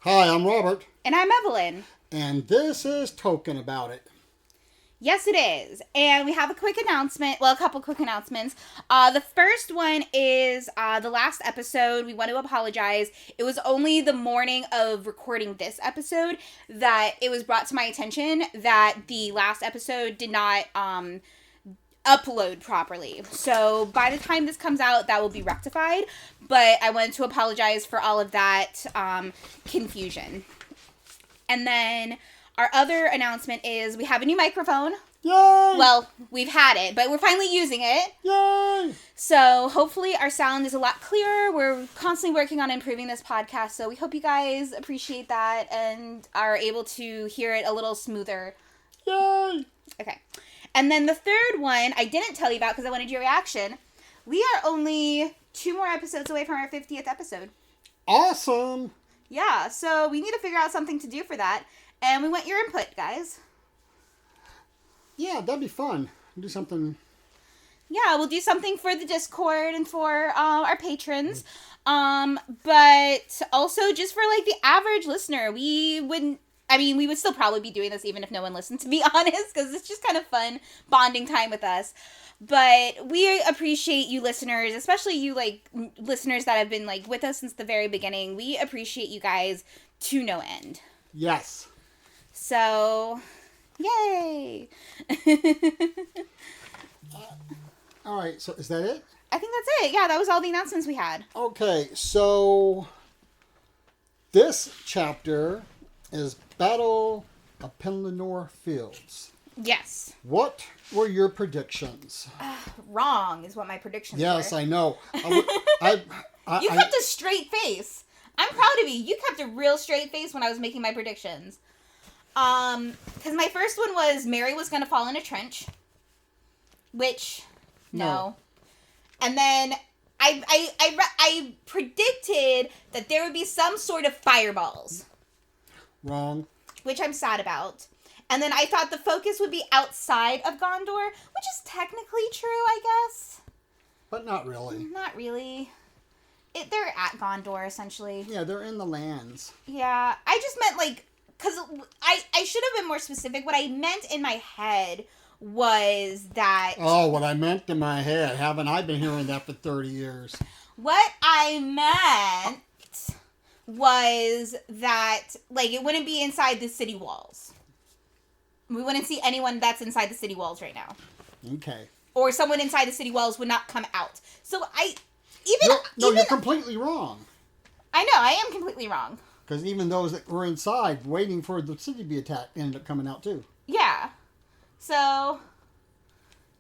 Hi, I'm Robert, And I'm Evelyn. and this is Token About It. Yes, it is. And we have a quick announcement. Well, a couple quick announcements. The first one is the last episode. We want to apologize. It was only the morning of recording this episode that it was brought to my attention that the last episode did not upload properly. So by the time this comes out, that will be rectified. But I wanted to apologize for all of that confusion. And then our other announcement is we have a new microphone. Yay! Well, we've had it, but we're finally using it. Yay! So hopefully our sound is a lot clearer. We're constantly working on improving this podcast, so we hope you guys appreciate that and are able to hear it a little smoother. Yay! Okay. And then the third one I didn't tell you about because I wanted your reaction. We are only 2 more episodes away from our 50th episode. Awesome! Yeah, so we need to figure out something to do for that. And we want your input, guys. Yeah, that'd be fun. Do something. Yeah, we'll do something for the Discord and for our patrons. But also just for like the average listener, we would still probably be doing this even if no one listened, to be honest, because it's just kind of fun bonding time with us. But we appreciate you listeners, especially you like listeners that have been like with us since the very beginning. We appreciate you guys to no end. Yes. So, yay! All right, so is that it? I think that's it. Yeah, that was all the announcements we had. Okay, so this chapter is Battle of Pelennor Fields. Yes. What were your predictions? Wrong is what my predictions Yes, were. I know. You kept a straight face. I'm proud of you. You kept a real straight face when I was making my predictions. Because my first one was Mary was going to fall in a trench. Which, no. And then I predicted that there would be some sort of fireballs. Wrong. Which I'm sad about. And then I thought the focus would be outside of Gondor, which is technically true, I guess. But not really. Not really. They're at Gondor, essentially. Yeah, they're in the lands. Yeah, I just meant, like, because I should have been more specific. What I meant in my head was that... Oh, what I meant in my head. Haven't I been hearing that for 30 years? What I meant was that, like, it wouldn't be inside the city walls. We wouldn't see anyone that's inside the city walls right now. Okay. Or someone inside the city walls would not come out. So you're completely wrong. I know, I am completely wrong. Because even those that were inside waiting for the city to be attacked ended up coming out too. Yeah. So,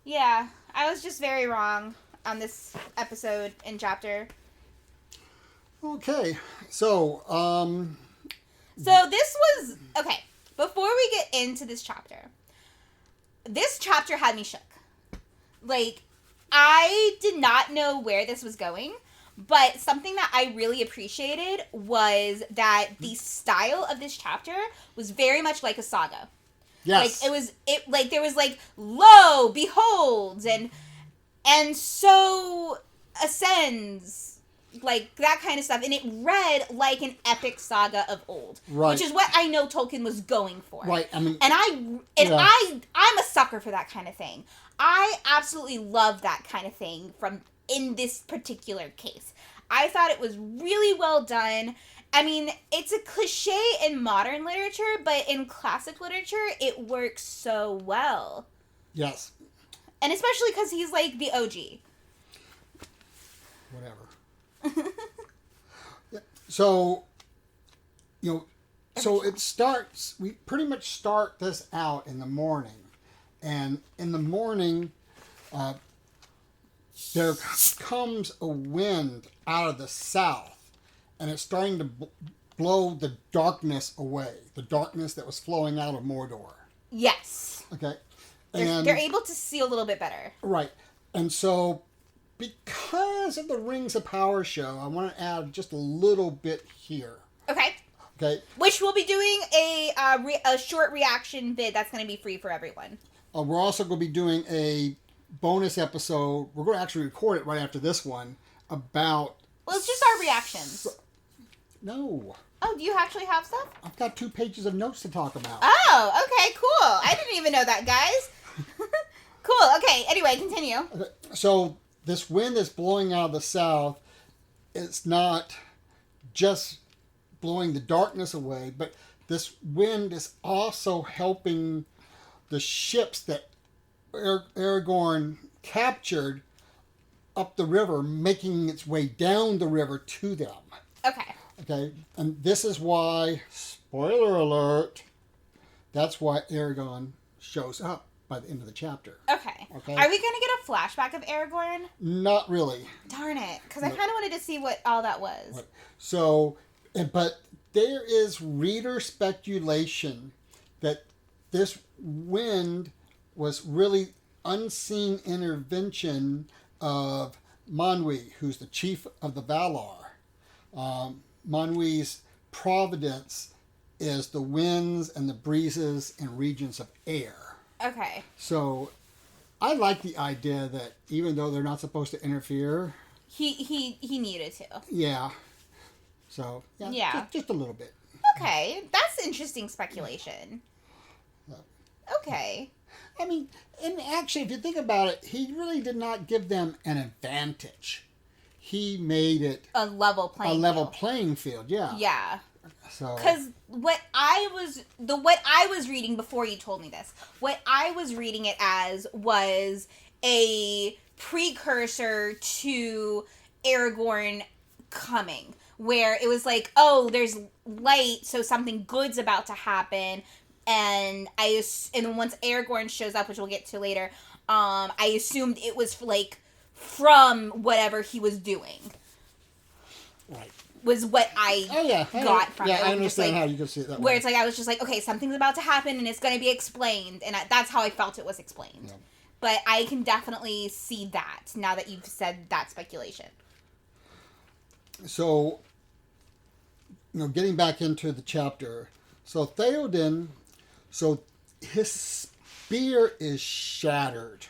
yeah, I was just very wrong on this episode and chapter. Okay, so, So this was, okay, before we get into this chapter had me shook. Like, I did not know where this was going, but something that I really appreciated was that the style of this chapter was very much like a saga. yes. Like, there was, like, lo, behold, and so ascends, like, that kind of stuff. And it read like an epic saga of old. Right. Which is what I know Tolkien was going for. Right, I mean... I'm a sucker for that kind of thing. I absolutely love that kind of thing in this particular case. I thought it was really well done. I mean, it's a cliche in modern literature, but in classic literature, it works so well. Yes. And especially because he's, like, the OG. Whatever. So, so it starts, we pretty much start this out in the morning. And in the morning, there comes a wind out of the south. And it's starting to blow the darkness away. The darkness that was flowing out of Mordor. Yes. Okay. They're able to see a little bit better. Right. And so, because of the Rings of Power show, I want to add just a little bit here. Okay. Okay. Which we'll be doing a short reaction vid that's going to be free for everyone. We're also going to be doing a bonus episode. We're going to actually record it right after this one about... Well, it's just our reactions. No. Oh, do you actually have stuff? I've got 2 pages of notes to talk about. Oh, okay, cool. I didn't even know that, guys. Cool. Okay, anyway, continue. Okay, so this wind is blowing out of the south. It's not just blowing the darkness away, but this wind is also helping the ships that Aragorn captured up the river, making its way down the river to them. Okay. Okay, and this is why, spoiler alert, that's why Aragorn shows up by the end of the chapter. Okay. Okay. Are we going to get a flashback of Aragorn? Not really. Darn it, because I kind of wanted to see what all that was. Right. So, but there is reader speculation that this wind was really unseen intervention of Manwë, who's the chief of the Valar. Manwë's providence is the winds and the breezes and regions of air. Okay. So I like the idea that even though they're not supposed to interfere, He needed to. yeah. So Yeah. Just a little bit. Okay, that's interesting speculation. Okay. I mean, and actually, if you think about it, he really did not give them an advantage. He made it A level playing field. Yeah. Yeah. So. Because what I was reading before you told me this, what I was reading it as was a precursor to Aragorn coming, where it was like, oh, there's light, so something good's about to happen, and then once Aragorn shows up, which we'll get to later, I assumed it was like from whatever he was doing. Right. Was what I got from it. Yeah, I understand how you can see it that way. Where it's like, I was just like, okay, something's about to happen and it's going to be explained. And that's how I felt it was explained. Yeah. But I can definitely see that now that you've said that speculation. So, getting back into the chapter. So Theoden, his spear is shattered.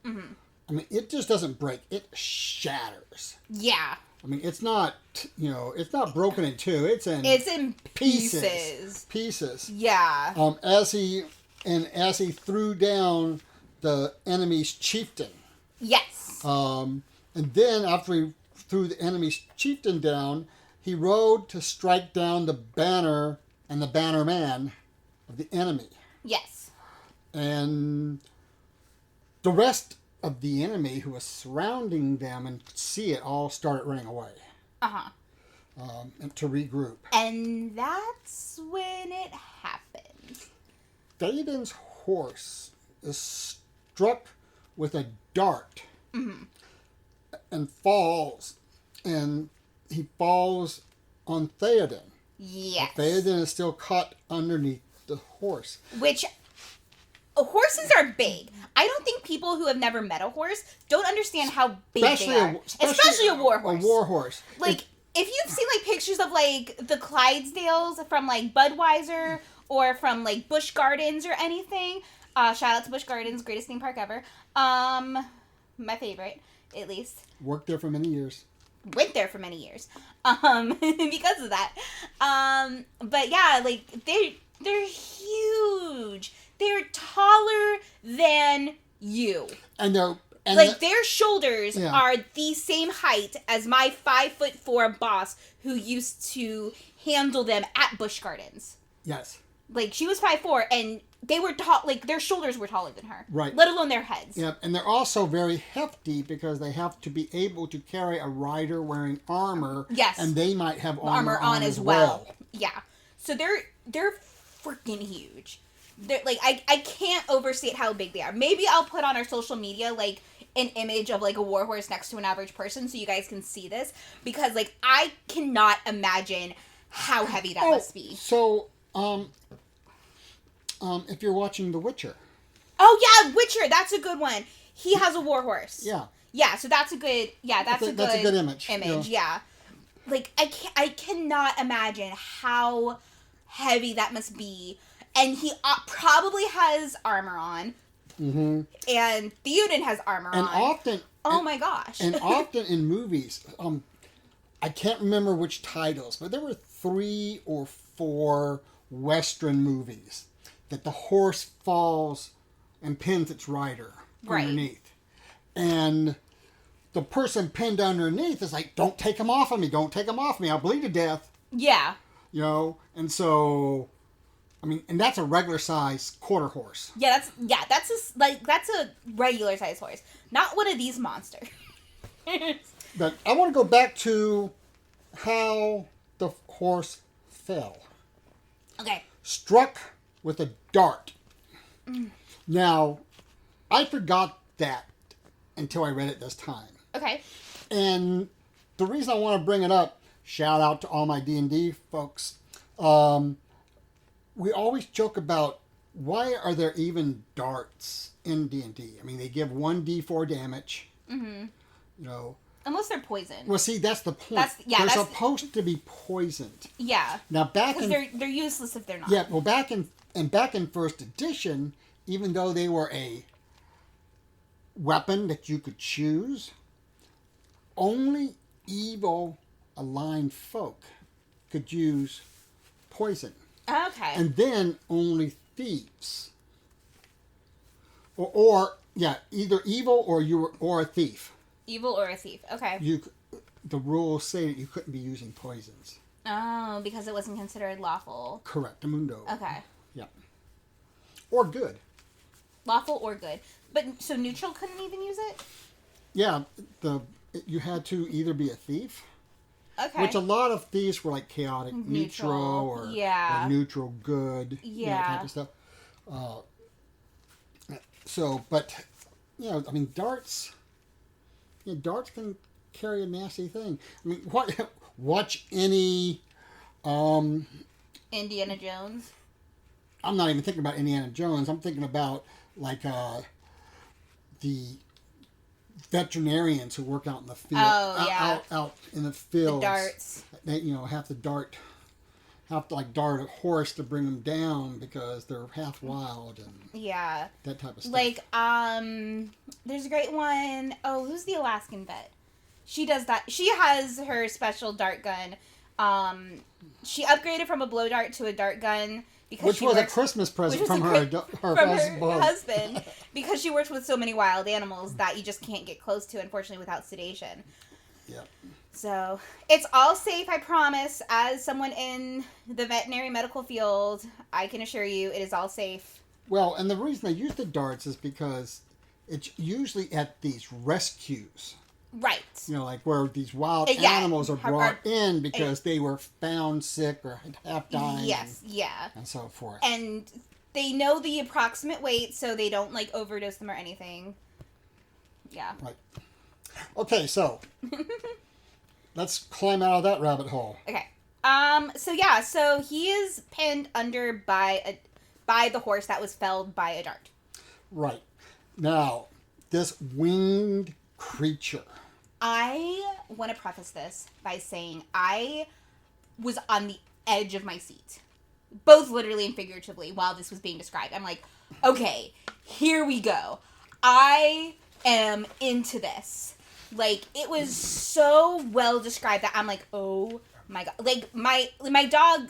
Mm-hmm. I mean, it just doesn't break. It shatters. Yeah. I mean, it's not broken in two. It's in pieces. Pieces. Yeah. As he threw down the enemy's chieftain. Yes. And then after he threw the enemy's chieftain down, he rode to strike down the banner and the bannerman of the enemy. Yes. And the rest of the enemy who was surrounding them and could see it all started running away. Uh-huh. And to regroup. And that's when it happened. Theoden's horse is struck with a dart and falls. And he falls on Theoden. Yes. But Theoden is still caught underneath the horse. Which... horses are big. I don't think people who have never met a horse don't understand how big they are. Especially a war horse. A war horse. Like, if you've seen, like, pictures of, like, the Clydesdales from, like, Budweiser or from, like, Busch Gardens or anything, shout out to Busch Gardens, greatest theme park ever. My favorite, at least. Worked there for many years. Went there for many years. Because of that. But yeah, like, they're huge. They're taller than you. And their shoulders are the same height as my 5'4" boss who used to handle them at Busch Gardens. Yes. Like, she was 5'4", and they were tall. Like, their shoulders were taller than her. Right. Let alone their heads. Yeah, and they're also very hefty because they have to be able to carry a rider wearing armor. Yes. And they might have armor on as well. Yeah. So they're freaking huge. They're, like, I can't overstate how big they are. Maybe I'll put on our social media, like, an image of, like, a warhorse next to an average person so you guys can see this. Because, like, I cannot imagine how heavy that must be. So, if you're watching The Witcher. Oh, yeah, Witcher. That's a good one. He has a warhorse. Yeah. Yeah, so that's a good, that's a good image. Yeah. Like, I cannot imagine how heavy that must be. And he probably has armor on. Mm-hmm. And Theoden has armor on. Often... Oh my gosh. And often in movies, I can't remember which titles, but there were 3 or 4 Western movies that the horse falls and pins its rider underneath. And the person pinned underneath is like, don't take him off of me, don't take him off me, I'll bleed to death. Yeah. You know, and so, I mean, and that's a regular size quarter horse. Yeah, that's a regular size horse, not one of these monsters. But I want to go back to how the horse fell. Okay. Struck with a dart. Now, I forgot that until I read it this time. Okay. And the reason I want to bring it up, shout out to all my D&D folks, we always joke about why are there even darts in D&D? I mean, they give 1d4 damage. Mm-hmm. You know. Unless they're poisoned. Well, see, that's the point. They're supposed to be poisoned. Yeah. Now because they're useless if they're not. Yeah. Well, back in first edition, even though they were a weapon that you could choose, only evil aligned folk could use poison. Okay. And then only thieves. Or either evil or a thief. Evil or a thief. Okay. The rules say that you couldn't be using poisons. Oh, because it wasn't considered lawful. Correct, mundo. Okay. Yeah. Or good. Lawful or good. But, so neutral couldn't even use it? Yeah, you had to either be a thief. Okay. Which a lot of thieves were like chaotic neutral or neutral good. Yeah. That type of stuff. But, I mean, darts can carry a nasty thing. I mean, watch any... Indiana Jones? I'm not even thinking about Indiana Jones. I'm thinking about, like, the veterinarians who work out in the field. Oh, yeah. Out in the fields. The darts. They, have to dart a horse to bring them down because they're half wild and that type of stuff. Like, there's a great one. Oh, who's the Alaskan vet? She does that. She has her special dart gun. She upgraded from a blow dart to a dart gun because a Christmas present from her husband because she works with so many wild animals that you just can't get close to, unfortunately, without sedation. Yep. So, it's all safe, I promise. As someone in the veterinary medical field, I can assure you it is all safe. Well, and the reason they use the darts is because it's usually at these rescues. Right. Like where these wild animals are brought in because they were found sick or half dying. Yes, and so forth. And they know the approximate weight so they don't, overdose them or anything. Yeah. Right. Okay, so... let's climb out of that rabbit hole. Okay. So he is pinned under by the horse that was felled by a dart. Right. Now, this winged creature. I want to preface this by saying I was on the edge of my seat, both literally and figuratively, while this was being described. I'm like, okay, here we go. I am into this. It was so well described that I'm like, oh my god. My dog,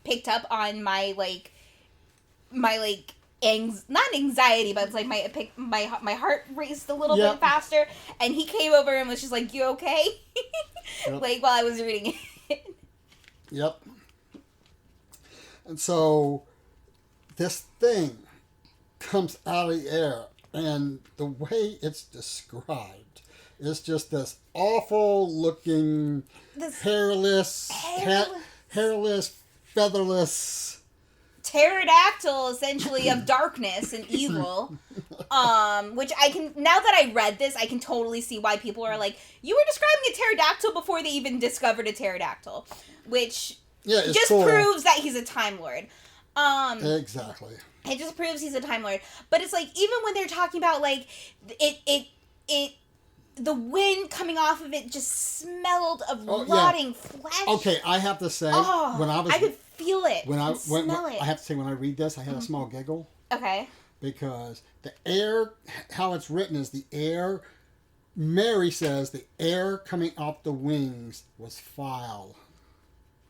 picked up on my not anxiety, but it's my heart raced a little bit faster, and he came over and was just like, you okay? Yep. While I was reading it. Yep. And so, this thing comes out of the air, and the way it's described, it's just this awful looking, hairless, featherless pterodactyl, essentially, of darkness and evil. Which now that I read this, I can totally see why people are like, you were describing a pterodactyl before they even discovered a pterodactyl. Which just proves that he's a Time Lord. Exactly. It just proves he's a Time Lord. But it's even when they're talking about, the wind coming off of it just smelled of rotting flesh. Okay, I have to say, I could feel it. Smell it. I have to say, when I read this, I had a small giggle. Okay. Because the air, how it's written is the air Mary says the air coming off the wings was foul.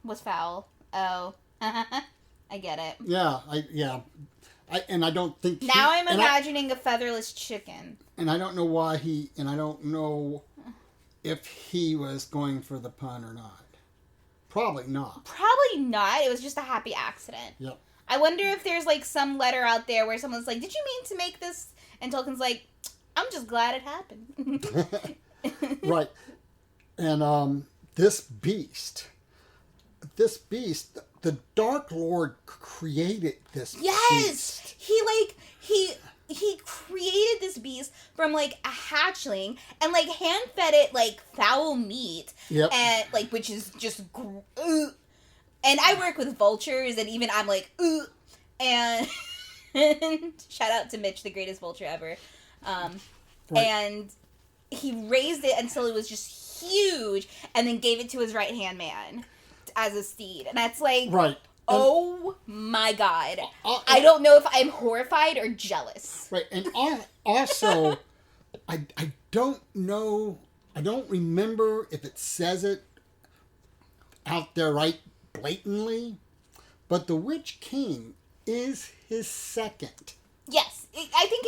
Was foul. Oh. I get it. Yeah, I don't think now I'm imagining a featherless chicken. And I don't know why I don't know if he was going for the pun or not. Probably not. Probably not. It was just a happy accident. Yep. I wonder if there's like some letter out there where someone's like, "Did you mean to make this?" And Tolkien's like, "I'm just glad it happened." Right. And this beast, the Dark Lord created this beast. He created this beast from like a hatchling and like hand fed it like foul meat. Yep. And like, which is just and I work with vultures and even I'm like and shout out to Mitch, the greatest vulture ever. Right. And he raised it until it was just huge and then gave it to his right hand man as a steed. And that's like, right. Oh my God. I don't know if I'm horrified or jealous. Right. And also, I don't know, I don't remember if it says it out there right blatantly, but the Witch King is his second. Yes. I think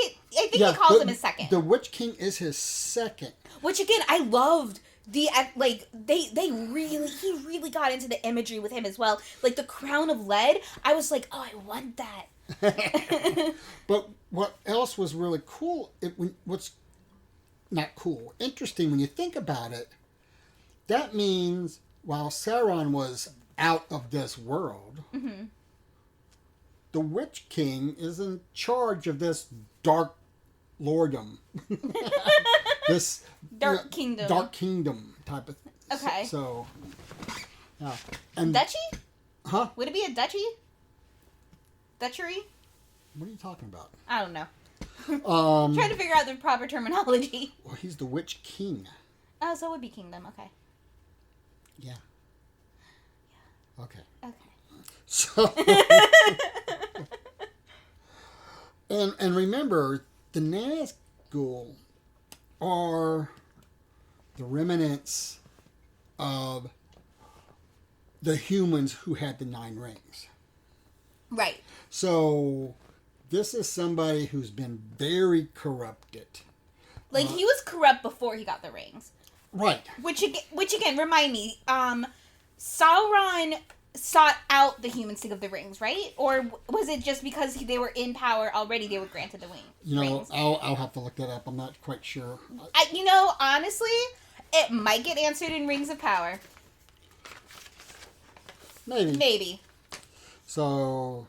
he calls him his second. The Witch King is his second. Which again, I loved. He really got into the imagery with him as well. Like the crown of lead, I was like, oh, I want that. But what else was really cool? What's not cool, interesting when you think about it. That means while Sauron was out of this world, mm-hmm. the Witch King is in charge of this dark lordom. This dark kingdom type of thing. Okay. So, yeah. And duchy? Huh? Would it be a duchy? Duchery? What are you talking about? I don't know. Trying to figure out the proper terminology. Well, he's the Witch King. Oh, so it would be kingdom. Okay. Yeah. Okay. Okay. So. and remember, the Nazgul are the remnants of the humans who had the 9 rings. Right. So this is somebody who's been very corrupted. Like he was corrupt before he got the rings. Right. Which again, remind me, Sauron sought out the humans to give the rings, right? Or was it just because they were in power already, they were granted the rings? I'll have to look that up. I'm not quite sure. Honestly, it might get answered in Rings of Power. Maybe. So.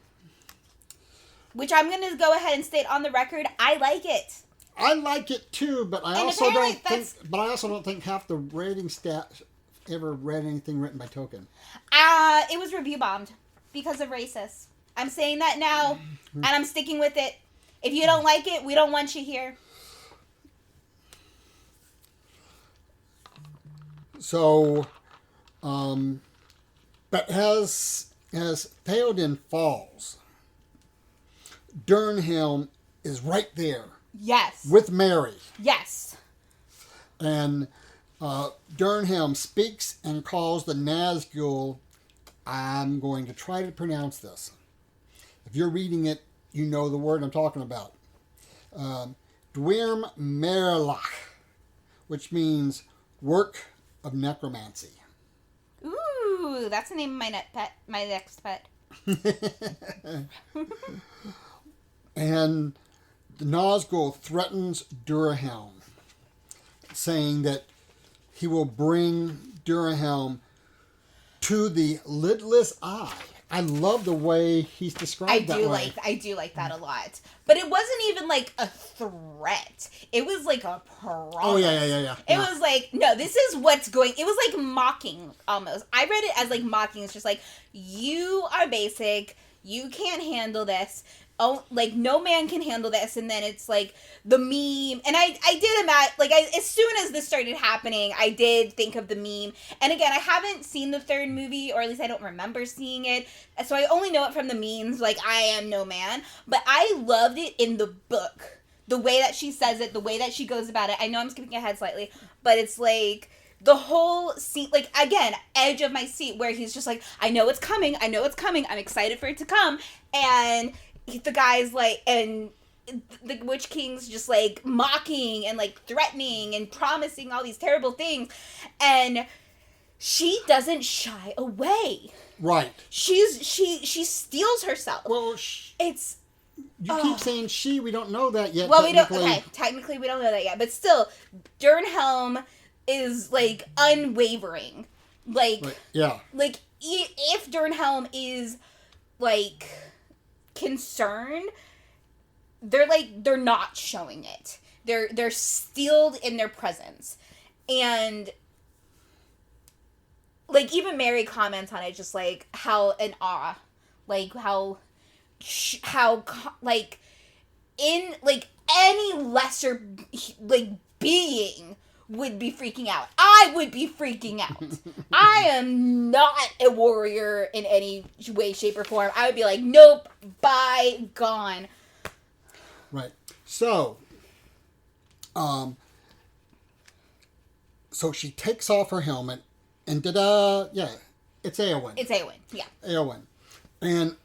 Which I'm going to go ahead and state on the record, I like it. I like it too, but I also don't think half the rating stats ever read anything written by Tolkien. It was review bombed because of racists. I'm saying that now, and I'm sticking with it. If you don't like it, we don't want you here. So, but as Theoden falls, Durnhelm is right there. Yes. With Mary. Yes. And Durnhelm speaks and calls the Nazgul. I'm going to try to pronounce this. If you're reading it, you know the word I'm talking about. Dwyrm Merlach, which means work of necromancy. Ooh, that's the name of my next pet. And the Nazgul threatens Durnhelm, saying that he will bring Durnhelm to the lidless eye. I love the way he's described that way. I do like that a lot. But it wasn't even like a threat. It was like a promise. Oh, yeah. It was like, no, this is what's going... It was like mocking, almost. I read it as like mocking. It's just like, you are basic. You can't handle this. Oh, like, no man can handle this. And then it's like the meme. And I did imagine, as soon as this started happening, I did think of the meme. And again, I haven't seen the third movie, or at least I don't remember seeing it. So I only know it from the memes, like, I am no man. But I loved it in the book. the way that she says it, the way that she goes about it. I know I'm skipping ahead slightly, but it's like the whole scene, like, again, edge of my seat, where he's just like, I know it's coming, I'm excited for it to come, and the guy's like, and the Witch King's just like mocking and like threatening and promising all these terrible things, and she doesn't shy away. Right. She steals herself. Well, it's you keep saying she. We don't know that yet. Well, we don't. Okay, technically we don't know that yet, but still, Dernhelm is like unwavering. Like, right. Yeah. Like if Dernhelm is like concerned, they're not showing it. They're steeled in their presence, and like even Mary comments on it, just like how in awe, like how like in like any lesser like being would be freaking out. I would be freaking out. I am not a warrior in any way, shape, or form. I would be like, nope, bye, gone. Right. So, so she takes off her helmet, and yeah, it's Eowyn. It's Eowyn, yeah. Eowyn. And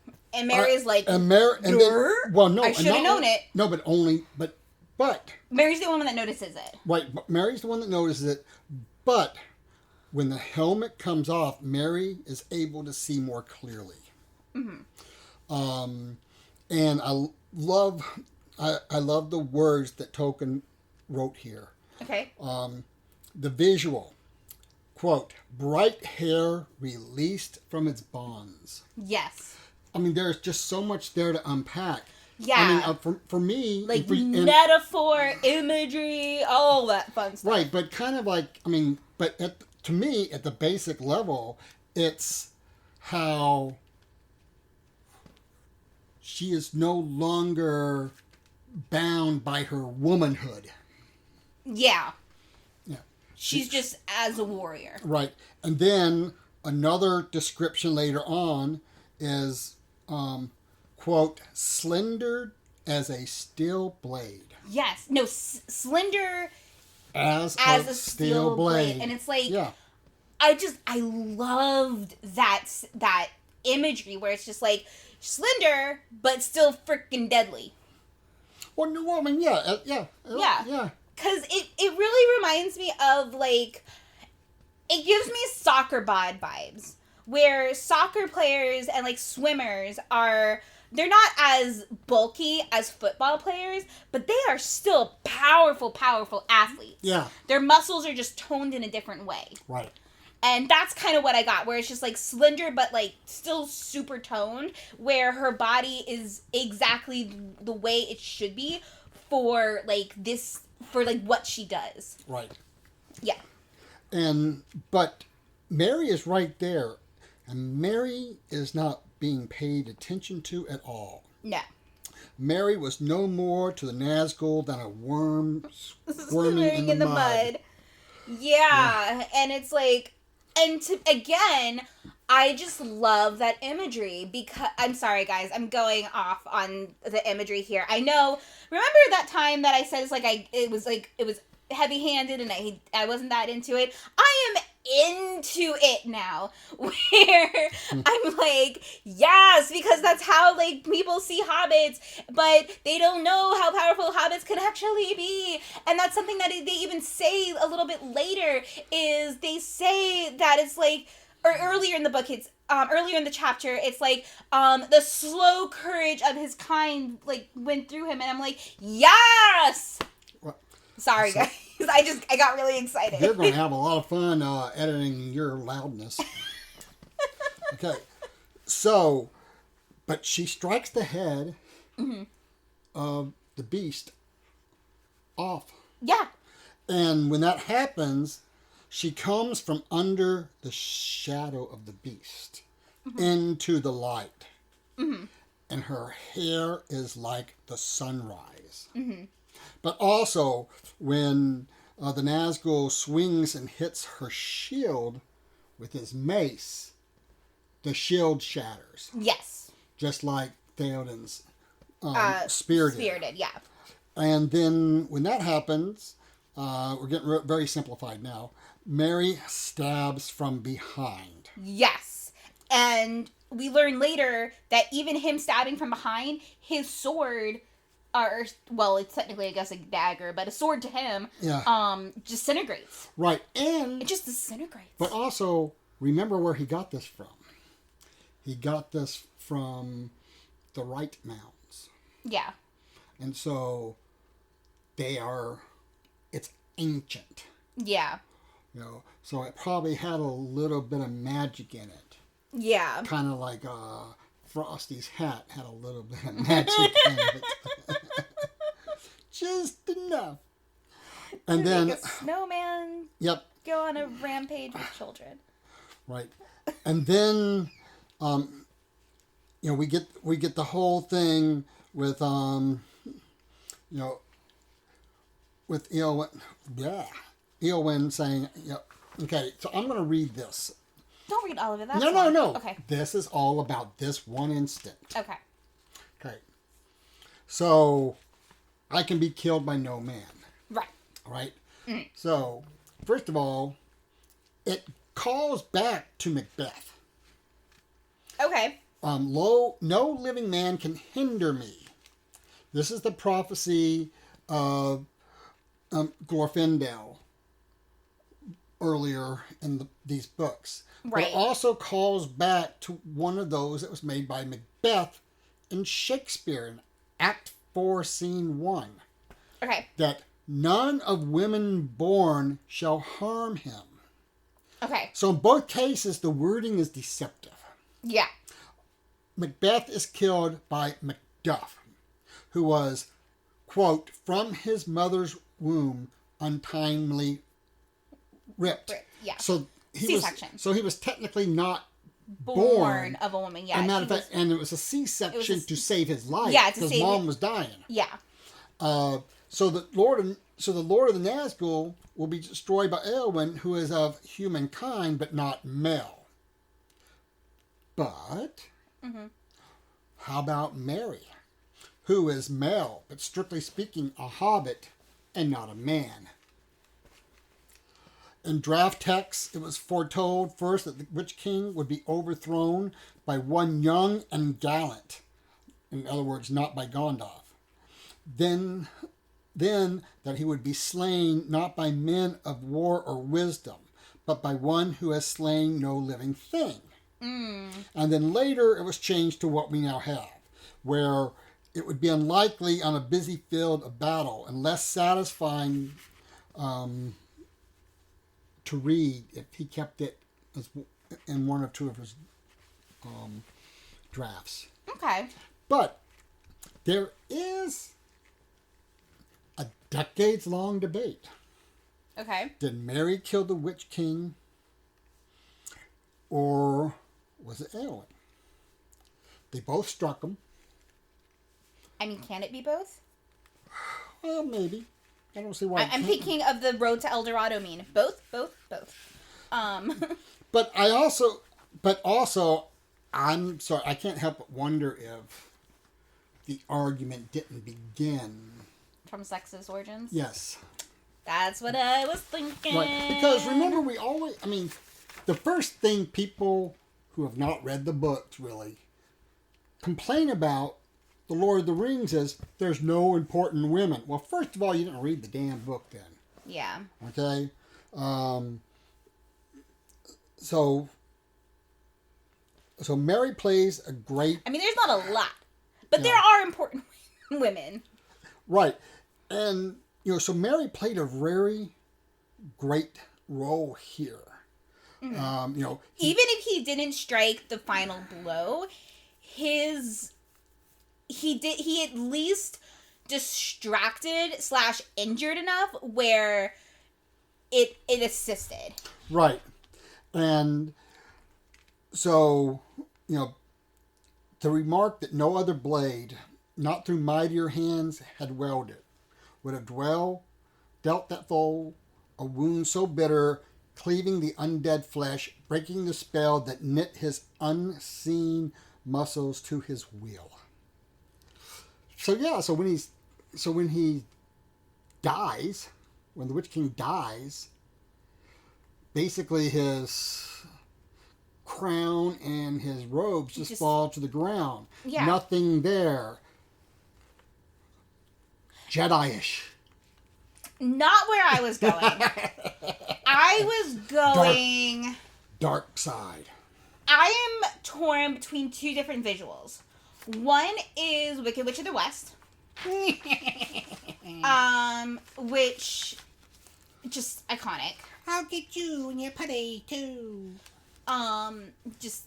Mary's like, well, no, I should have known it. No, but Mary's the one that notices it. Right, but Mary's the one that notices it. But when the helmet comes off, Mary is able to see more clearly. Mm-hmm. And I love the words that Tolkien wrote here. Okay. The visual, quote, bright hair released from its bonds. Yes. I mean, there's just so much there to unpack. Yeah. I mean, for me... Like metaphor, imagery, all that fun stuff. Right, but kind of like, I mean, but to me, at the basic level, it's how she is no longer bound by her womanhood. Yeah. Yeah. She's just as a warrior. Right. And then another description later on is, quote, slender as a steel blade. Yes. No, slender as a steel blade. And it's like, yeah. I loved that imagery where it's just like slender, but still freaking deadly. Well, no, I mean, yeah. Because it really reminds me of, like, it gives me soccer bod vibes, where soccer players and, like, swimmers they're not as bulky as football players, but they are still powerful athletes. Yeah. Their muscles are just toned in a different way. Right. And that's kind of what I got, where it's just, like, slender, but, like, still super toned, where her body is exactly the way it should be for, like, what she does. Right. Yeah. But Mary is right there, and Mary is not being paid attention to at all. No. Mary was no more to the Nazgul than a worm squirming in the mud. Yeah, and it's like... And again, I just love that imagery because... I'm sorry, guys. I'm going off on the imagery here. I know... Remember that time that I said it was heavy-handed and I wasn't that into it? I am into it now. Where I'm like, yes, because that's how, like, people see hobbits, but they don't know how powerful hobbits can actually be. And that's something that they even say a little bit later, is they say that it's like, or earlier in the book, it's earlier in the chapter, it's like the slow courage of his kind like went through him, and I'm like, yes. Sorry, guys. I got really excited. They're going to have a lot of fun editing your loudness. Okay. So, but she strikes the head of the beast off. Yeah. And when that happens, she comes from under the shadow of the beast into the light. Mm-hmm. And her hair is like the sunrise. Mm-hmm. But also, when the Nazgul swings and hits her shield with his mace, the shield shatters. Yes. Just like Theoden's spear did. Spear did, yeah. And then when that happens, we're getting very simplified now. Mary stabs from behind. Yes. And we learn later that even him stabbing from behind, his sword, or, well, it's technically, I guess, a dagger, but a sword to him, disintegrates. Right. And it just disintegrates. But also, remember where he got this from. He got this from the Right Mounds. Yeah. And so it's ancient. Yeah. So it probably had a little bit of magic in it. Yeah. Kind of like Frosty's hat had a little bit of magic in it. Just enough. And then make a snowman. Yep. Go on a rampage with children. Right. And then we get the whole thing with with Eowyn saying, okay, so I'm going to read this. Don't read all of it. That's No. Okay. This is all about this one instant. Okay. Okay. So, I can be killed by no man. Right. Right? Mm. So, first of all, it calls back to Macbeth. Okay. No living man can hinder me. This is the prophecy of Glorfindel earlier in these books. Right. But it also calls back to one of those that was made by Macbeth in Shakespeare in Act 4, Scene 1. Okay. That none of women born shall harm him. Okay. So in both cases, the wording is deceptive. Yeah. Macbeth is killed by Macduff, who was, quote, from his mother's womb untimely ripped. Yeah. So C-section. He was technically not born of a woman. Yeah. And it was a C-section to save his life. Yeah, because mom was dying. Yeah. So the Lord of the Nazgul will be destroyed by Eowyn, who is of humankind but not male. But how about Mary, who is male but strictly speaking a hobbit and not a man? In draft text, it was foretold first that the Witch King would be overthrown by one young and gallant. In other words, not by Gandalf. Then that he would be slain not by men of war or wisdom, but by one who has slain no living thing. And then later it was changed to what we now have, where it would be unlikely on a busy field of battle and less satisfying to read if he kept it as in one or two of his drafts. Okay. But there is a decades-long debate. Okay. Did Mary kill the Witch King, or was it Eowyn? They both struck him. I mean, can it be both? Well, maybe. I don't see why. I'm thinking of the Road to El Dorado meme. Both. But also, I'm sorry, I can't help but wonder if the argument didn't begin From sexist origins? Yes. That's what I was thinking. Right. Because remember, the first thing people who have not read the books really complain about the Lord of the Rings is there's no important women. Well, first of all, you didn't read the damn book then. Yeah. Okay? So Mary plays a great... I mean, there's not a lot, but there are important women. Right. And, so Mary played a very great role here. Mm-hmm. Even if he didn't strike the final blow, he at least distracted/injured enough where it assisted. Right. And so, the remark that no other blade, not through mightier hands, had welded, would have dealt that foe a wound so bitter, cleaving the undead flesh, breaking the spell that knit his unseen muscles to his will. So when he's so when he dies, when the Witch King dies, basically his crown and his robes just fall to the ground. Yeah. Nothing there. Jedi-ish. Not where I was going. I was going... Dark side. I am torn between two different visuals. One is Wicked Witch of the West. Which... just iconic. I'll get you and your putty too. Just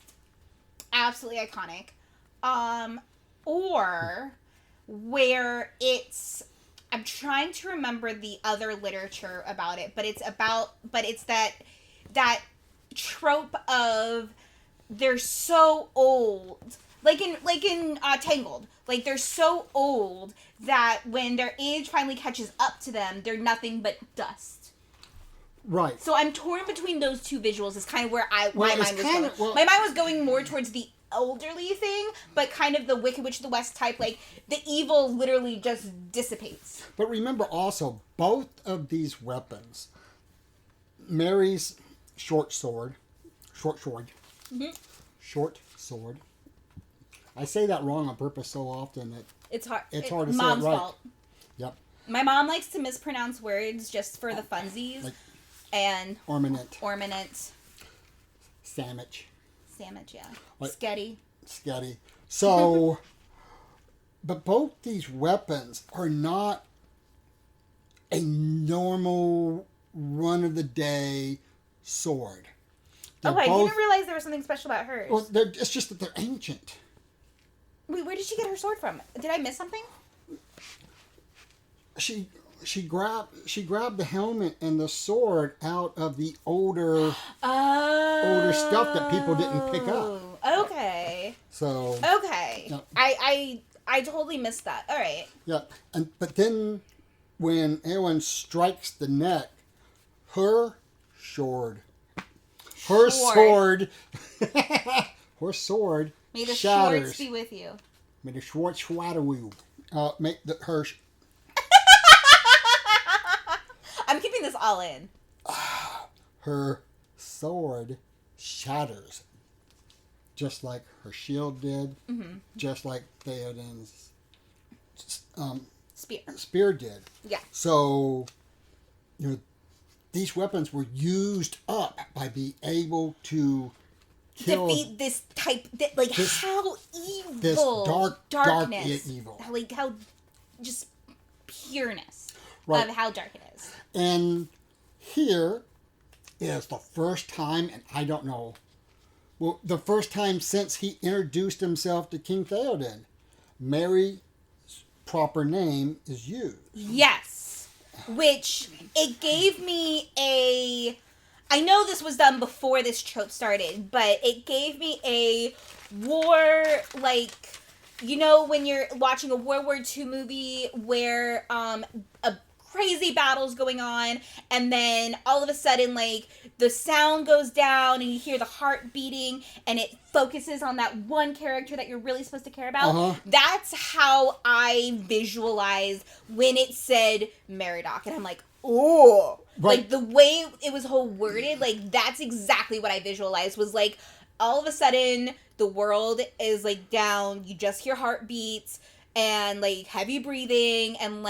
absolutely iconic. Or where it's, I'm trying to remember the other literature about it, but it's that trope of they're so old, like in Tangled, like they're so old that when their age finally catches up to them, they're nothing but dust. Right. So I'm torn between those two visuals. Is kind of where my mind was going. Well, my mind was going more towards the elderly thing, but kind of the Wicked Witch of the West type, like the evil literally just dissipates. But remember also, both of these weapons, Mary's short sword, Mm-hmm. short sword. I say that wrong on purpose so often that It's hard. It's hard to say Mom's it right. fault. Yep. My mom likes to mispronounce words just for the funsies. Like and ornament, sandwich, yeah. Like- Sketty. So, but both these weapons are not a normal run-of-the-day sword. They're I both- didn't realize there was something special about hers. Well, it's just that they're ancient. Wait, where did she get her sword from? Did I miss something? She grabbed the helmet and the sword out of the older stuff that people didn't pick up. Okay. So Okay. Yeah. I totally missed that. All right. yeah, but then when Evelyn strikes the neck, her sword, her sword May the shatters. Schwartz be with you. May the Schwartz shatter you. Make her. I'm keeping this all in. Her sword shatters, just like her shield did, just like Theoden's spear did. Yeah. So, these weapons were used up by being able to kill Defeat this type, how evil. this darkness. evil. How just pureness Right. of how dark it is. And here is the first time, and I don't know, well, the first time since he introduced himself to King Theoden, Mary's proper name is used. Yes. Which, it gave me a... I know this was done before this trope started, but it gave me a war, when you're watching a World War II movie where a crazy battle's going on, and then all of a sudden, the sound goes down, and you hear the heart beating, and it focuses on that one character that you're really supposed to care about. Uh-huh. That's how I visualized when it said Meriadoc, and I'm like, oh, Right. the way it was whole worded, that's exactly what I visualized, was all of a sudden the world is down, you just hear heartbeats and heavy breathing and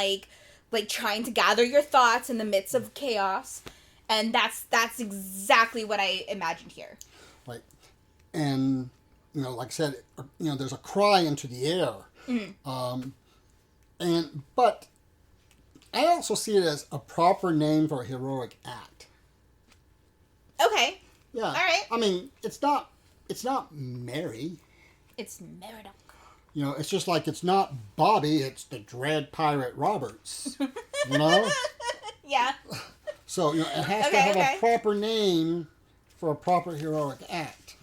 trying to gather your thoughts in the midst of chaos, and that's exactly what I imagined here. Right. And, like I said, there's a cry into the air. Mm-hmm. But I also see it as a proper name for a heroic act. Okay. Yeah. All right. I mean, it's not Mary. It's Meriadoc. It's just like it's not Bobby, it's the Dread Pirate Roberts. Yeah. So, it has to have a proper name for a proper heroic act.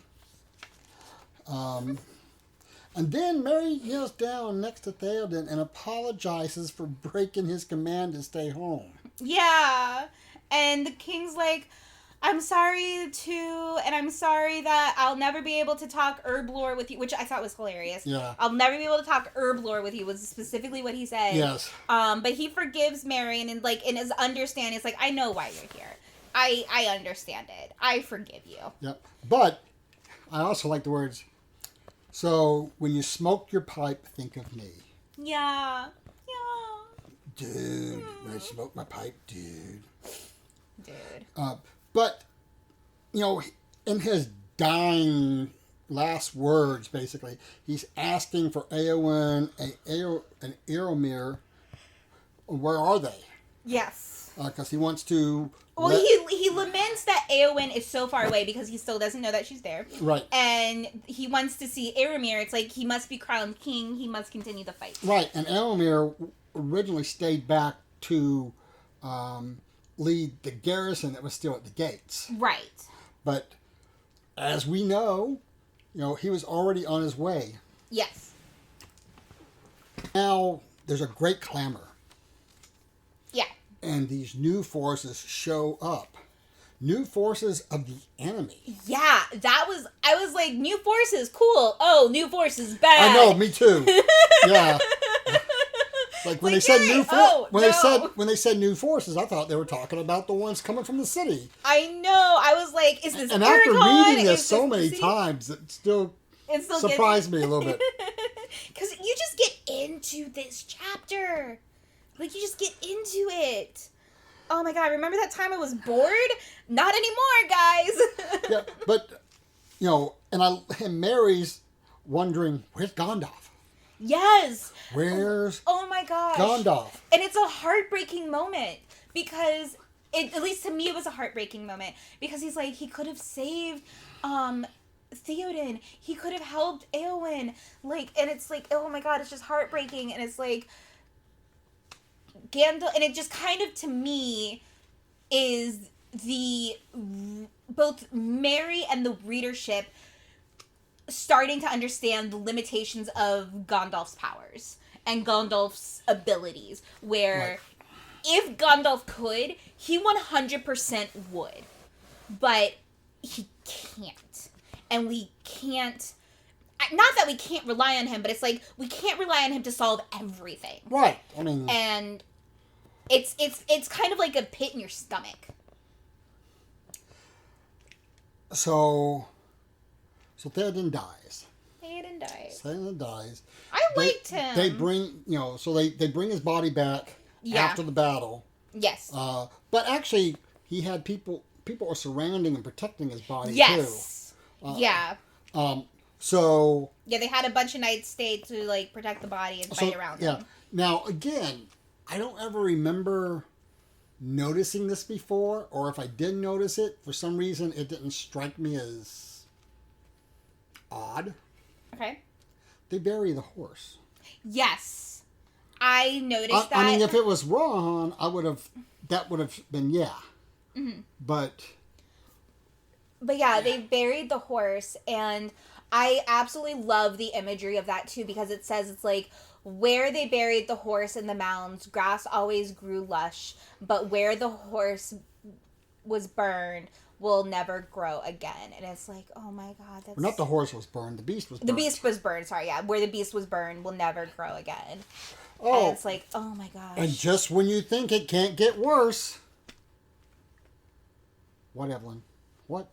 And then Mary kneels down next to Theoden and apologizes for breaking his command to stay home. Yeah. And the king's like, I'm sorry too, and I'm sorry that I'll never be able to talk herb lore with you, which I thought was hilarious. Yeah. I'll never be able to talk herb lore with you was specifically what he said. Yes. But he forgives Mary, and like in his understanding, it's like, I know why you're here. I understand it. I forgive you. Yep. But I also like the words. So when you smoke your pipe, think of me. Yeah. Yeah. Dude, when I smoke my pipe, dude. Dude. But, you know, in his dying last words, basically, he's asking for Eowyn and Eormir. Where are they? Yes. Because he wants to... Well, he laments that Eowyn is so far away because he still doesn't know that she's there. Right. And he wants to see Eormir. It's like he must be crowned king. He must continue the fight. Right. And Eormir originally stayed back to lead the garrison that was still at the gates. Right. But as we know, you know, he was already on his way. Yes. Now there's a great clamor. Yeah. And these new forces show up. New forces of the enemy. Yeah, I was like, new forces, cool. Oh, new forces, bad. I know, me too. Yeah. Like when they said new when they said new forces, I thought they were talking about the ones coming from the city. I know. I was like, is this And Aragon? after reading this Is so this many the city? times, it still It still surprised me a little bit. Because you just get into this chapter. Like, you just get into it. Oh my god, remember that time I was bored? Not anymore, guys. Yeah, but, you know, and Mary's wondering, where's Gandalf? Yes. Where's Oh my gosh. Gandalf? And it's a heartbreaking moment because at least to me it was a heartbreaking moment because he's like, he could have saved Theoden. He could have helped Eowyn. Like, and it's like, oh my god, it's just heartbreaking. And it's like Gandalf, and it just kind of to me is the both Mary and the readership starting to understand the limitations of Gandalf's powers and Gandalf's abilities, where if Gandalf could, he 100% would, but he can't. And we can't, not that we can't rely on him, but it's like we can't rely on him to solve everything. Right. I mean, And it's kind of like a pit in your stomach. So Theoden dies. Theoden dies. Theoden dies. I liked him. They bring, you know, so they bring his body back after the battle. Yes. But actually, he had people are surrounding and protecting his body Yes. too. Yeah. So Yeah, they had a bunch of knights stay to like protect the body and fight around him. Now again, I don't ever remember noticing this before, or if I did notice it, for some reason it didn't strike me as odd. Okay. They bury the horse. Yes. I noticed that. I mean, if it was Rohan, that would have been Mm-hmm. But yeah, they buried the horse, and I absolutely love the imagery of that too, because it says it's like, where they buried the horse in the mounds, grass always grew lush, but where the horse was burned will never grow again. And it's like, oh my god, that's... not the horse was burned, the beast was burned. The beast was burned, sorry, yeah. Where the beast was burned will never grow again. Oh. And it's like, oh my gosh. And just when you think it can't get worse... What, Evelyn? What?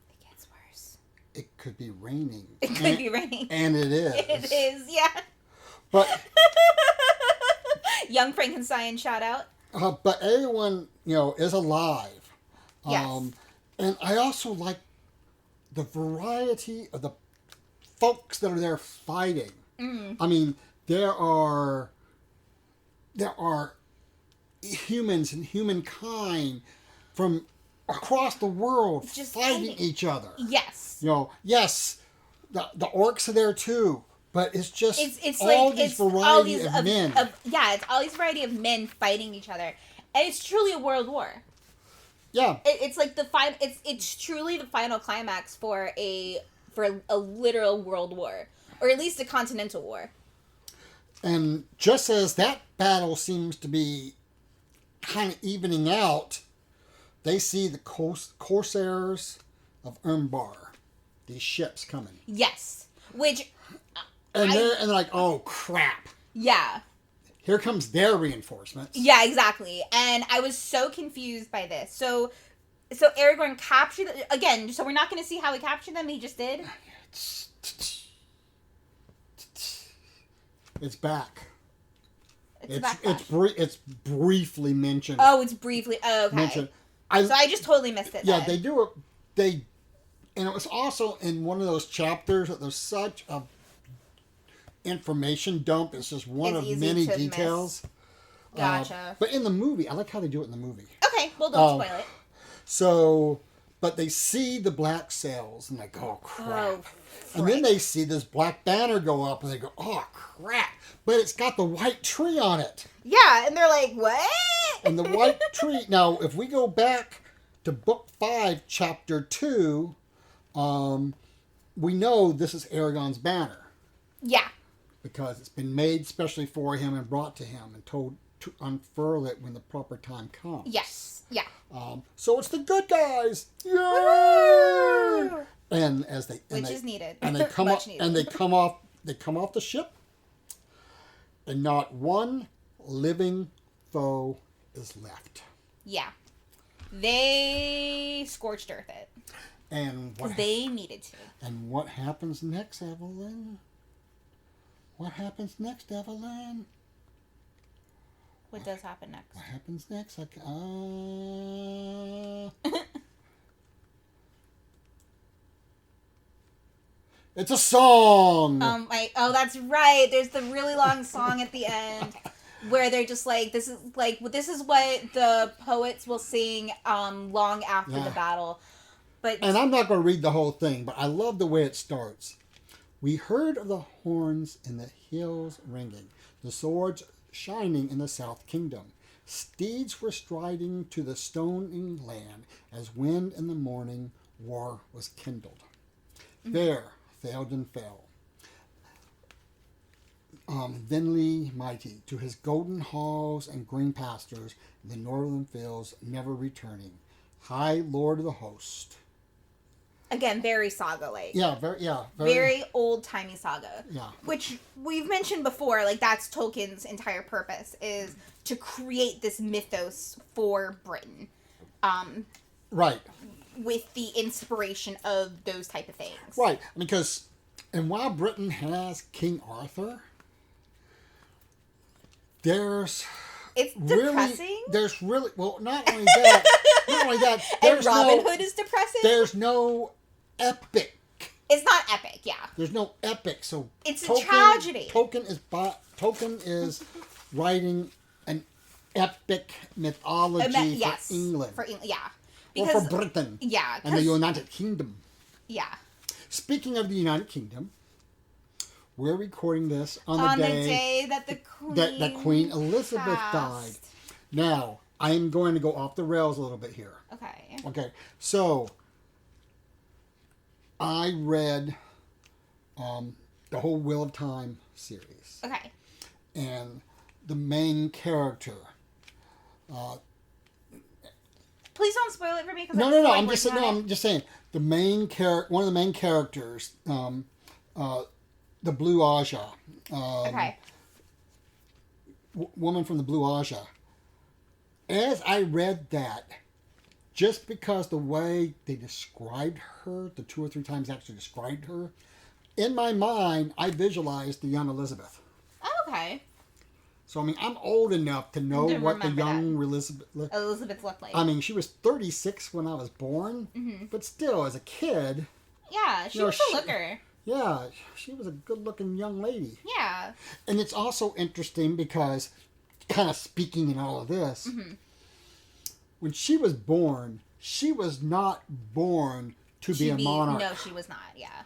It gets worse. It could be raining. It could be raining. And it is. It is, yeah. But... Young Frankenstein shout out. But Eowyn, you know, is alive. Yes. And I also like the variety of the folks that are there fighting. Mm. I mean, there are humans and humankind from across the world Just fighting each other. Yes. You know, yes, the orcs are there too. But it's just it's all like, these it's variety all these of men. It's all these variety of men fighting each other, and it's truly a world war. Yeah, It's like the final. It's truly the final climax for a literal world war, or at least a continental war. And just as that battle seems to be kind of evening out, they see the corsairs of Umbar, these ships coming. Yes. Which... And they're like, oh, crap. Yeah. Here comes their reinforcements. Yeah, exactly. And I was so confused by this. So Aragorn captured... Again, so we're not going to see how he captured them. He just did? It's back. It's It's briefly mentioned. Oh, it's briefly... Oh, okay. Mentioned. So I just totally missed it. Yeah, then. they do it. And it was also in one of those chapters that there's such a information dump. It's just one of many details. Gotcha. But in the movie, I like how they do it in the movie. Okay, well, don't spoil it. So, but they see the black sails and they go, oh, crap. Oh, and then they see this black banner go up and they go, oh, crap. But it's got the white tree on it. Yeah, and they're like, what? And the white tree. Now, if we go back to book 5, chapter 2, we know this is Aragorn's banner. Yeah. Because it's been made specially for him and brought to him and told to unfurl it when the proper time comes. Yes. Yeah. So it's the good guys. Yay! Woo! And as they Which is needed. And they come up needed. and they come off the ship, and not one living foe is left. Yeah. They scorched earth it. And because they needed to. And what happens next, Evelyn? What happens next, Evelyn? What does happen next? What happens next? It's a song. Oh, that's right. There's the really long song at the end where they're just like, this is what the poets will sing long after the battle. And I'm not going to read the whole thing, but I love the way it starts. We heard of the horns in the hills ringing, the swords shining in the south kingdom. Steeds were striding to the stoning land, as wind in the morning war was kindled. Mm-hmm. There, Theoden fell. Vinley mighty, to his golden halls and green pastures, in the northern fields, never returning. High Lord of the host. Again, very saga-like. Yeah, very old-timey saga. Yeah. Which we've mentioned before, like that's Tolkien's entire purpose, is to create this mythos for Britain. Right. With the inspiration of those type of things. Right, because, and while Britain has King Arthur, it's depressing. Not only that, and Robin Hood is depressing. There's no epic. It's not epic, yeah. There's no epic, so it's a tragedy. Tolkien is writing an epic mythology for England. Yeah. Or for Britain. Yeah. And the United Kingdom. Yeah. Speaking of the United Kingdom, we're recording this on the day that the Queen that Queen Elizabeth died. Now, I'm going to go off the rails a little bit here. Okay. So, I read the whole Wheel of Time series. Okay. And the main character. Please don't spoil it for me. No. I'm just saying the main character. One of the main characters, the Blue Aja. Woman from the Blue Aja. As I read that, just because the way they described her, the 2 or 3 times actually described her, in my mind, I visualized the young Elizabeth. Oh, okay. So, I mean, I'm old enough to know what the young Elizabeth looked like. I mean, she was 36 when I was born, but still, as a kid... Yeah, she was a looker. Yeah, she was a good-looking young lady. Yeah. And it's also interesting because, kind of speaking in all of this, when she was born, she was not born to be a monarch. No, she was not, yeah.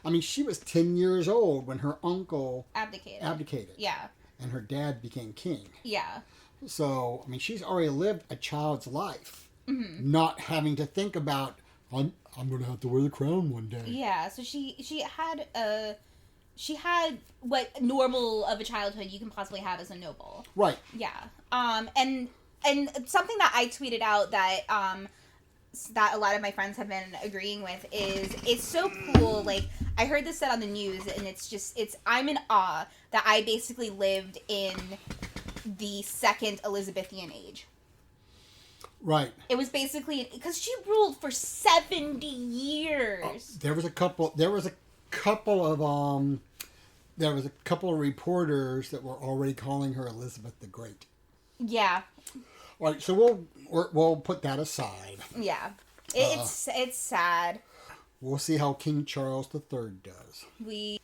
I mean, she was 10 years old when her uncle abdicated. Yeah. And her dad became king. Yeah. So, I mean, she's already lived a child's life. Not having to think about, I'm going to have to wear the crown one day. Yeah, so she had what normal of a childhood you can possibly have as a noble. Right. Yeah. And and something that I tweeted out that that a lot of my friends have been agreeing with is it's so cool. Like, I heard this said on the news, and I'm in awe that I basically lived in the second Elizabethan age. Right. It was basically because she ruled for 70 years. There was a couple of reporters that were already calling her Elizabeth the Great. Yeah. All right, so we'll put that aside. Yeah. It's sad. We'll see how King Charles III does. Okay.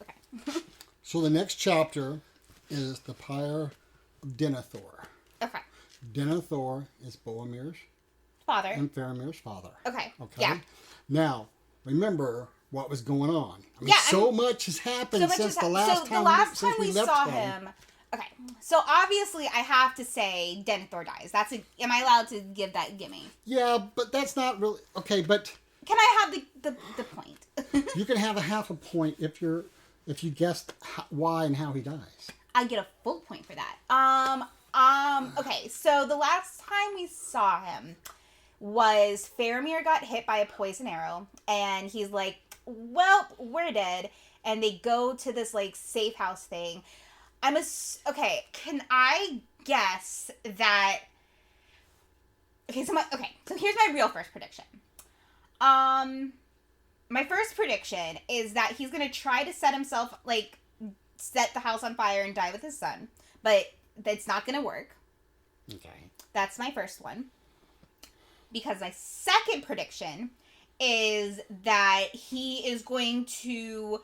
So the next chapter is the Pyre of Denethor. Okay. Denethor is Boromir's Father. and Faramir's father. Okay. Okay. Yeah. Now, remember what was going on. I mean, Yeah, so much has happened since the last time we left saw him. him. Okay. So obviously I have to say Denethor dies. Am I allowed to give that gimme? Yeah, but that's not really okay. But Can I have the point? you can have a half a point if you guessed why and how he dies. I get a full point for that. Okay, so the last time we saw him was Faramir got hit by a poison arrow, and he's like, well, we're dead. And they go to this, like, safe house thing. Okay, can I guess that... Okay, so here's my real first prediction. My first prediction is that he's gonna try to set the house on fire and die with his son, but that's not gonna work. Okay. That's my first one. Because my second prediction is that he is going to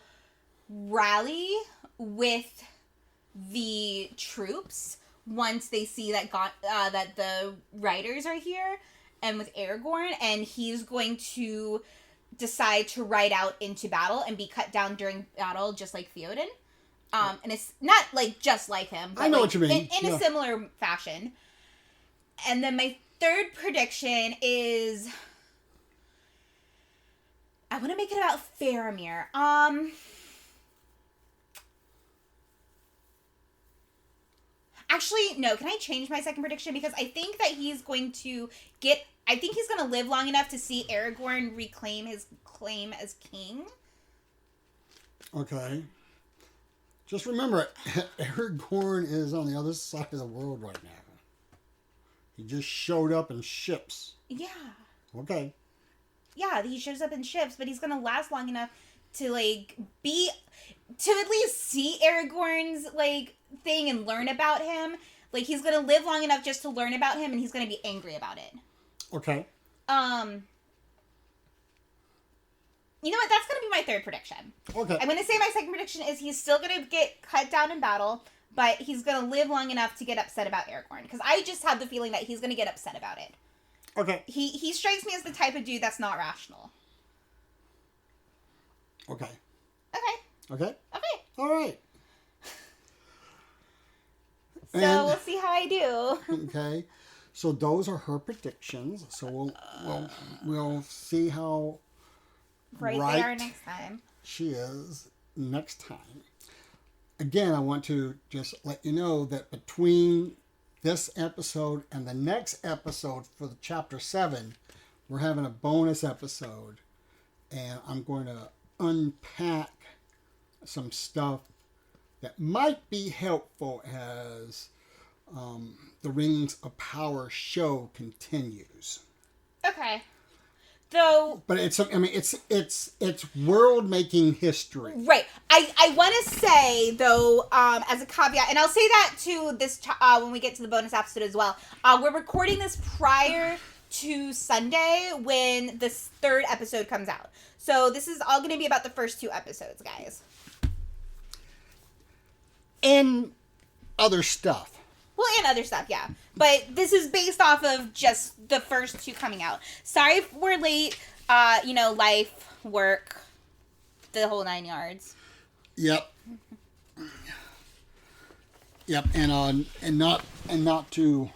rally with the troops once they see that that the riders are here, and with Aragorn, and he's going to decide to ride out into battle and be cut down during battle, just like Theoden. And it's not like just like him, but I know what you mean. In a similar fashion. And then my third prediction is I want to make it about Faramir. Actually, no. Can I change my second prediction? Because I think that he's going to live long enough to see Aragorn reclaim his claim as king. Okay. Just remember, Aragorn is on the other side of the world right now. He just showed up in ships. Yeah. Okay. Yeah, he shows up in ships, but he's going to last long enough to, to at least see Aragorn's, thing and learn about him. Like, he's going to live long enough just to learn about him, and he's going to be angry about it. Okay. You know what? That's going to be my third prediction. Okay. I'm going to say my second prediction is he's still going to get cut down in battle, but he's going to live long enough to get upset about Aragorn. Because I just have the feeling that he's going to get upset about it. Okay. He strikes me as the type of dude that's not rational. Okay. Okay. Okay. Okay. All right. So we'll see how I do. Okay. So those are her predictions. So we'll see how Right they are next time. She is next time. Again, I want to just let you know that between this episode and the next episode for the chapter 7, we're having a bonus episode, and I'm going to unpack some stuff that might be helpful as the Rings of Power show continues. Okay. Though, but it's world making history. Right. I want to say though, as a caveat, and I'll say that to this when we get to the bonus episode as well. We're recording this prior to Sunday when this third episode comes out. So this is all going to be about the first 2 episodes, guys. And other stuff. Well, and other stuff, yeah. But this is based off of just the first 2 coming out. Sorry if we're late. Life, work, the whole 9 yards. Yep. Yep, and not to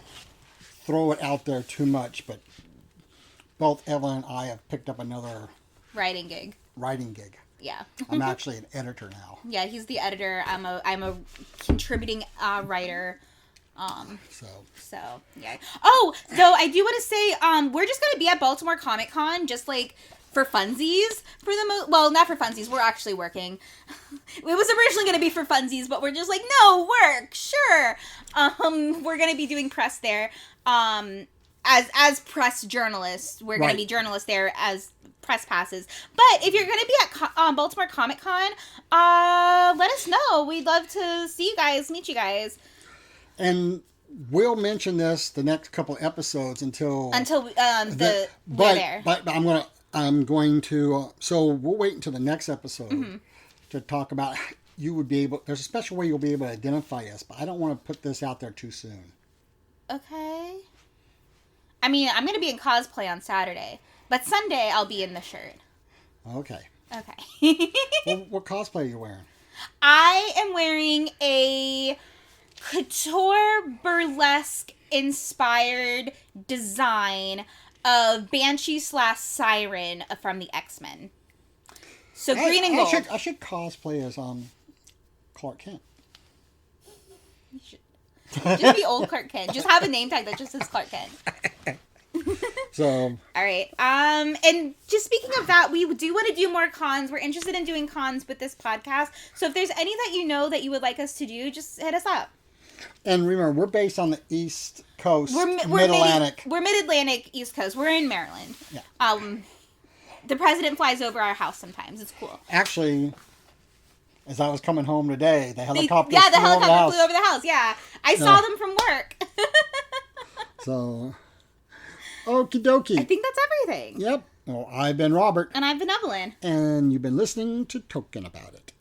throw it out there too much, but both Evelyn and I have picked up another writing gig. Yeah. I'm actually an editor now. Yeah, he's the editor. I'm a contributing writer. So yeah. Oh, so I do want to say, we're just gonna be at Baltimore Comic Con, just like for funsies for the well, not for funsies. We're actually working. It was originally gonna be for funsies, but we're just like, no, work, sure. We're gonna be doing press there. As press journalists, we're gonna be journalists there as press passes. But if you're gonna be at Baltimore Comic Con, let us know. We'd love to see you guys, meet you guys. And we'll mention this the next couple episodes until we're there. But I'm going to. So we'll wait until the next episode to talk about. You would be able. There's a special way you'll be able to identify us, but I don't want to put this out there too soon. Okay. I mean, I'm going to be in cosplay on Saturday, but Sunday I'll be in the shirt. Okay. Okay. Well, what cosplay are you wearing? I am wearing a couture burlesque inspired design of Banshee / Siren from the X-Men. So green and gold. I should cosplay as Clark Kent. You should. Just be old Clark Kent. Just have a name tag that just says Clark Kent. So. All right. And just speaking of that, we do want to do more cons. We're interested in doing cons with this podcast. So if there's any that you know that you would like us to do, just hit us up. And remember, we're based on the East Coast, Mid-Atlantic. We're Mid-Atlantic, East Coast. We're in Maryland. Yeah. The president flies over our house sometimes. It's cool. Actually, as I was coming home today, the helicopter flew over the house. Yeah. I saw them from work. So, okie dokie. I think that's everything. Yep. Well, I've been Robert. And I've been Evelyn. And you've been listening to Token About It.